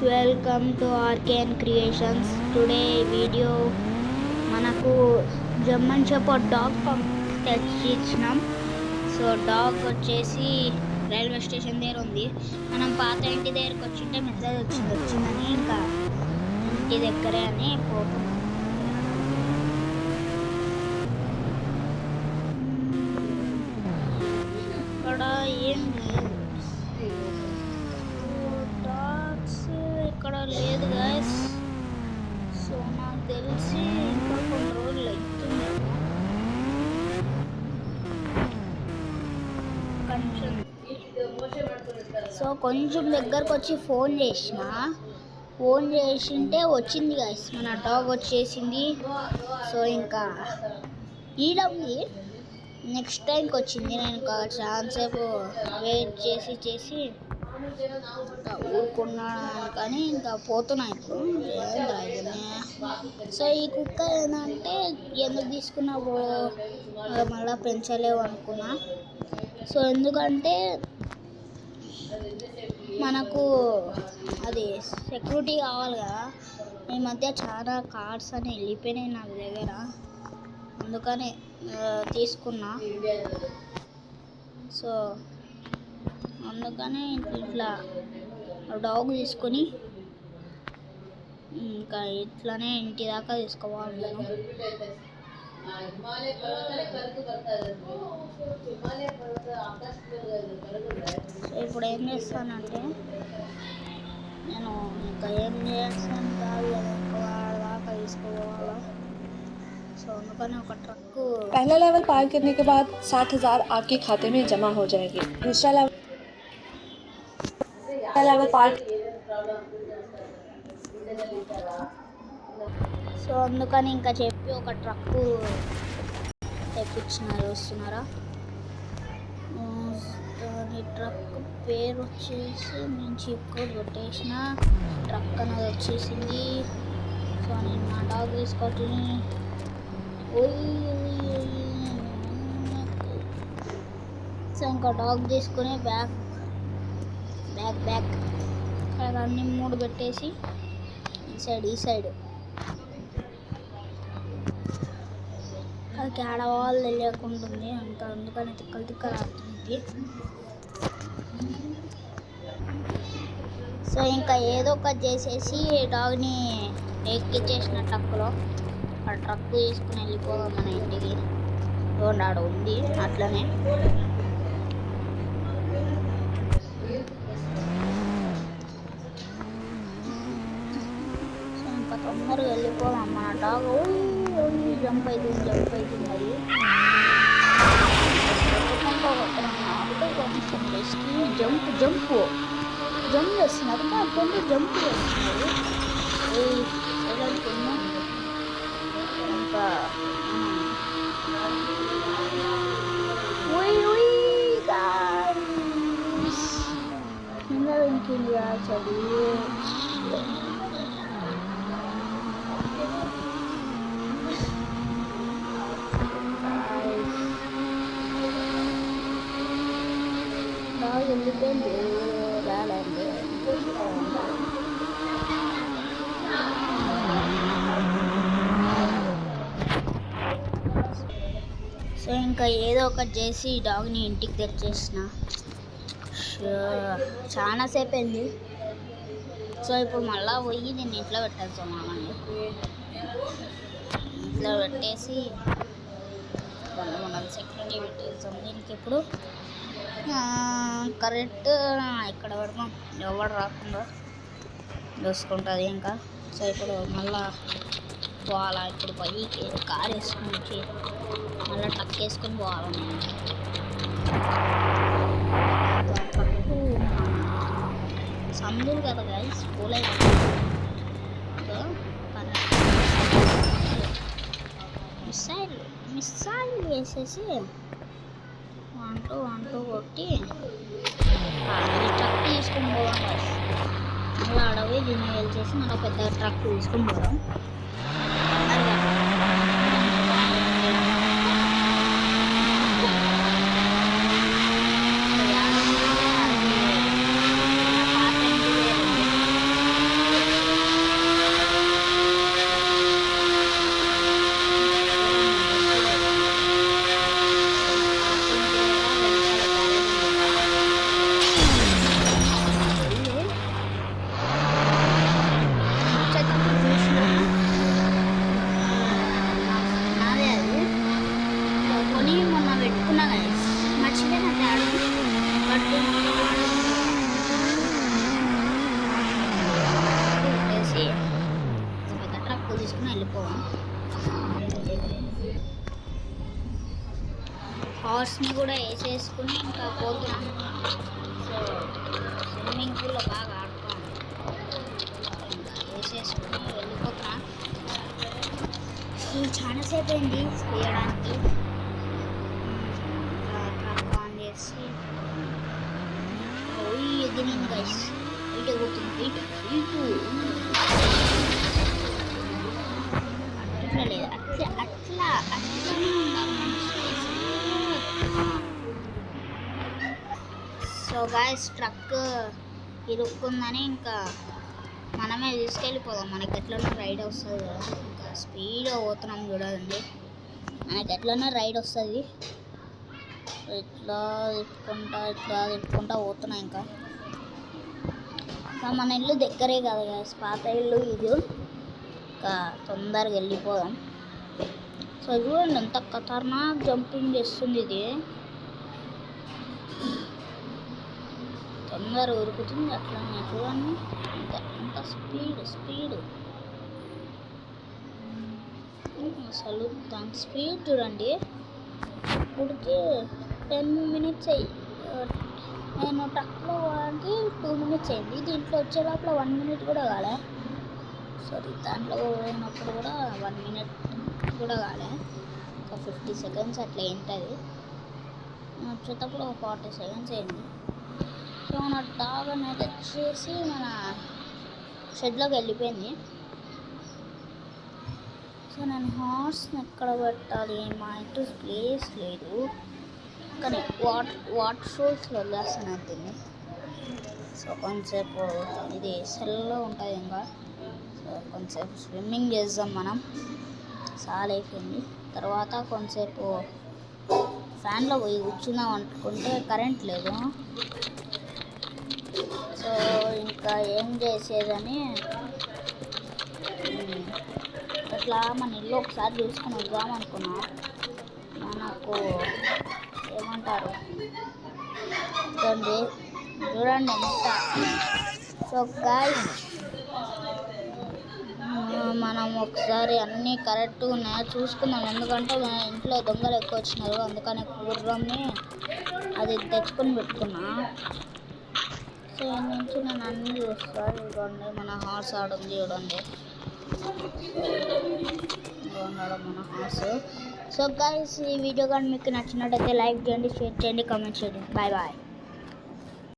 Welcome to Arcane Creations. Today video మనకు German shepherd dog తెచ్చిచ్చినాం. So dog వచ్చేసి railway station దగ్గర ఉంది. మనం పాత ఇంటి దగ్గరకు వచ్చింటే మెసేజ్ వచ్చిందని ఇంకా ఇంటి దగ్గరే అని పోతున్నాం. ఇక్కడ ఏం ఇక్కడ లేదు గైస్. సో నాకు తెలిసి ఇంకా కొన్ని రోజులు అవుతుంది. సో కొంచెం దగ్గరకు వచ్చి ఫోన్ చేసింటే వచ్చింది గైస్, మన డాగ్ వచ్చేసింది. సో ఇంకా ఈడ ఉంది, నెక్స్ట్ టైంకి వచ్చింది. నేను ఇంకా చాలాసేపు వెయిట్ చేసి ఊరుకున్నాను కానీ ఇంకా పోతున్నా ఇప్పుడు. సో ఈ కుక్క ఏంటంటే ఎందుకు తీసుకున్నావు మళ్ళీ పెంచలేవు అనుకున్నా. సో ఎందుకంటే మనకు అది సెక్యూరిటీ కావాలి కదా. ఈ మధ్య చాలా కార్డ్స్ అని వెళ్ళిపోయినాయి నా దగ్గర, అందుకని తీసుకున్నా. సో అందుకని ఇట్లా డాగ్ తీసుకొని ఇంకా ఇట్లానే ఇంటి దాకా తీసుకోవాలి నేను. సో ఇప్పుడు ఏం చేస్తానంటే నేను ఇంకా ఏం చేస్తాను కాదు కదా, ఇంకా దాకా తీసుకోవాలా. సో అందుకని ఒక ट्रक पहला लेवल पार करने के बाद 60,000 आपके खाते में जमा हो जाएगी. दूसरा लेवल पार. సో అందుకని ఇంకా చెప్పి ఒక ట్రక్ తెప్పించినారు. వస్తున్నారా? దాని ట్రక్ పేరు వచ్చేసి నేను చీప్ కోడ్ కొట్టేసిన. ట్రక్ అనేది వచ్చేసింది. సో నేను మా డాగ్ తీసుకొని సో ఇంకా డాగ్ తీసుకుని బ్యాగ్ అక్కడ అన్ని 3 పెట్టేసి ఈ సైడ్ అది ఆడవాళ్ళు తెలియకుంటుంది అంత, అందుకని తిక్కలు ఆడుతుంది. సో ఇంకా ఏదో ఒకటి చేసేసి డాగ్ని ఎక్కిచ్చేసిన ట్రక్లో. ఆ ట్రక్ తీసుకుని వెళ్ళిపోదాం మన ఇంటికి. ఆడ ఉంది అట్లనే. సో ఇంకా తొందరగా వెళ్ళిపోదాం. మన డాగ్ జంప్ అవుతుంది అది. జంప్ చేస్తున్నారు, కొంచెం జంప్ చేస్తున్నారు. ఇంకా కింద వెంకింది చదివి. వెళ్ళిపోయింది రాలండి. సో ఇంకా ఏదో ఒకటి చేసి డాగ్ని ఇంటికి తెచ్చేసిన. చాలాసేపు అయింది. సో ఇప్పుడు మళ్ళీ పోయి నేను ఇంట్లో పెట్టేస్తాను. మామని ఇంట్లో పెట్టేసి మనం సెక్యూరిటీ పెట్టేస్తాం. దీనికి ఇప్పుడు కరెక్ట్ ఇక్కడ పెడతాం, ఎవరు రాకుండా చూసుకుంటుంది ఇంకా. సో ఇప్పుడు మళ్ళా పోవాలా. ఇప్పుడు పైకి కారు వేసుకుని వచ్చి మళ్ళీ ట్రక్ వేసుకొని పోవాలి. ట్రక్కు సందులు కదా గైస్, స్కూల్ మిస్సైల్ వేసేసి 1-2 కొట్టి ట్రక్ తీసుకొని పోదాం. మళ్ళీ అడవి దీన్ని వెళ్ళేసి మనం పెద్ద ట్రక్ తీసుకొని పోదాం. హార్స్ని కూడా వేసేసుకుని ఇంకా పోతున్నాం. సో స్విమ్మింగ్ పూల్లో బాగా ఆడుతాం, ఇంకా వేసేసుకుని వెళ్ళిపోతున్నా. సో చాలాసేపు అయింది వేయడానికి. ట్రక్ ఆన్ చేసి ఎదిరింది గైస్. ఇటు పోతుంది, ఇటు అట్లా లేదు, అట్లనే ఉండాలి మనిషి. సో గాయస్ ట్రక్ ఇరుక్కుందని ఇంకా మనమే తీసుకెళ్ళిపోదాం. మనకి ఎట్లన్నా రైడ్ వస్తుంది కదా, ఇంకా స్పీడ్గా పోతున్నాం చూడండి. మనకి ఎట్లన్నా రైడ్ వస్తుంది. ఇట్లా తిప్పుకుంటా పోతున్నా. ఇంకా మన ఇల్లు దగ్గరే కదా గాయస్, పాత ఇల్లు ఇది. ఇంకా తొందరగా వెళ్ళిపోదాం. సో చూడండి ఎంత ఖతర్నాక్ జంపింగ్ చేస్తుంది ఇది, తొందరగా ఉరుకుతుంది అట్లనే. చూడండి ఎంత స్పీడ్ అసలు దాని స్పీడ్ చూడండి. ఇప్పటికి 10 minutes అయ్యి, నేను ట్రక్లో వాడికి 2 minutes అయింది. దీంట్లో వచ్చే లోపల 1 minute కూడా కాలే. సారీ, దాంట్లో పోయినప్పుడు కూడా 1 minute కూడా కాలే. ఒక 50 seconds అట్లా ఏంటది. వచ్చేటప్పుడు ఒక 40 seconds అయింది. సో మన డాగ్ అనేది వచ్చేసి మన షెడ్లోకి వెళ్ళిపోయింది. సో నేను హార్స్ని ఎక్కడ పెట్టాలి, మా ఇంటి ప్లేస్ లేదు. కానీ వాటర్ ఫాల్స్లో వదిలేస్తాను దీన్ని. సో కొంతసేపు ఇది సెల్లో ఉంటుంది ఇంకా. సో కొంతసేపు స్విమ్మింగ్ చేద్దాం మనం, చాలా అయిపోయింది. తర్వాత కొంతసేపు ఫ్యాన్లో పోయి కూర్చుందాం అనుకుంటే కరెంట్ లేదు. సో ఇంకా ఏం చేసేదని అట్లా మన ఇల్లు ఒకసారి చూసుకొని వద్దాం అనుకున్నా. మనకు ఏమంటారు చూడండి ఎంత. సో గాయ్స్ మనం ఒకసారి అన్నీ కరెక్ట్గా ఉన్నాయో చూసుకుందాం. ఎందుకంటే మన ఇంట్లో దొంగలు ఎక్కువ వచ్చినారు, అందుకని గుర్రంని అది తెచ్చుకొని పెట్టుకున్నా. సో నుంచి నేను అన్నీ చూస్తాను. ఇదిగోండి మన హార్స్ ఆడుంది చూడండి, ఉన్నాడు మన హార్స్. సో గైస్ ఈ వీడియో కానీ మీకు నచ్చినట్టయితే లైక్ చేయండి, షేర్ చేయండి, కామెంట్ చేయండి. Bye bye.